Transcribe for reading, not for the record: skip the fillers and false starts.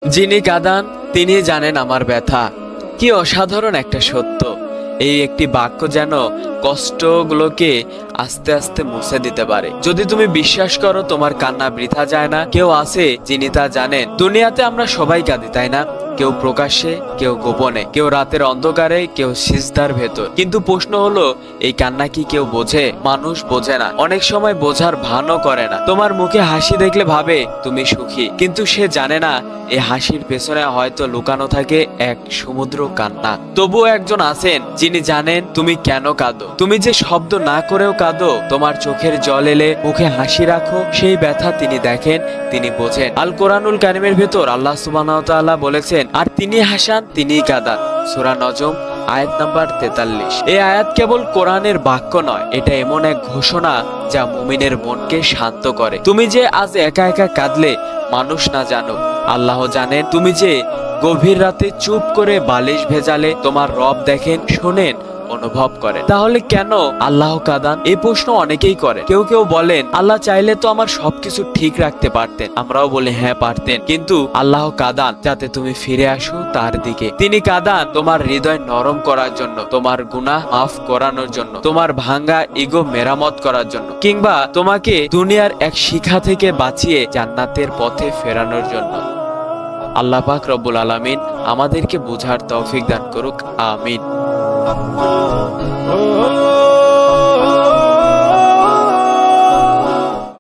যিনি কাঁদান তিনি জানেন আমার ব্যথা। কি অসাধারণ একটা সত্য! এই একটি বাক্য যেন কষ্টগুলোকে আস্তে আস্তে মুছে দিতে পারে। যদি তুমি বিশ্বাস করো তোমার কান্না বৃথা যায় না, কেউ আছে যিনি তা জানেন। দুনিয়াতে আমরা সবাই কাঁদি, তাই না? কেউ প্রকাশ্যে, কেউ গোপনে, কেউ রাতের অন্ধকারে, কেউ সিজদার ভেতর। কিন্তু প্রশ্ন হলো, এই কান্না কি কেউ বোঝে? মানুষ বোঝে না, অনেক সময় বোঝার ভানও করে না। তোমার মুখে হাসি দেখলে ভাবে তুমি সুখী, কিন্তু সে জানে না এই হাসির পেছনে হয়তো লুকানো থাকে এক সমুদ্র কান্না। তবুও একজন আছেন যিনি জানেন তুমি কেন কাঁদো। তুমি যে শব্দ না করেও কাঁদো, তোমার চোখের জল এলে মুখে হাসি রাখো, সেই ব্যথা তিনি দেখেন, তিনি বোঝেন। আল কোরআনুল কারিমের ভেতর আল্লাহ সুবহানাহু ওয়া তাআলা বলেছেন, আর তিনি হাসান, তিনিই কাঁদান। সূরা নজম আয়াত নাম্বার 43। এই আয়াত কেবল কোরআনের বাক্য নয়, এটা এমন এক ঘোষণা যা মুমিনের মনকে শান্ত করে। তুমি যে আজ একা একা কাঁদলে, মানুষ না জানুক, আল্লাহ জানেন। তুমি যে গভীর রাতে চুপ করে বালিশ ভেজালে, তোমার রব দেখেন, শোনেন, অনুভব করেন। তাহলে কেন আল্লাহ কাঁদান? এই প্রশ্ন অনেকেই করে। কেউ কেউ বলেন, আল্লাহ চাইলে তো আমার সবকিছু ঠিক রাখতে পারতেন। আমরাও বলি হ্যাঁ পারতেন, কিন্তু আল্লাহ কাঁদান যাতে তুমি ফিরে আসো তার দিকে। তিনি কাঁদান তোমার হৃদয় নরম করার জন্য, তোমার গুনাহ মাফ করানোর জন্য, তোমার ভাঙ্গা ইগো মেরামত করার জন্য, কিংবা তোমাকে দুনিয়ার এক শিখা থেকে বাঁচিয়ে জান্নাতের পথে ফেরানোর জন্য। আল্লাহ পাক রব্বুল আলামিন আমাদেরকে বোঝার তৌফিক দান করুক। আমিন।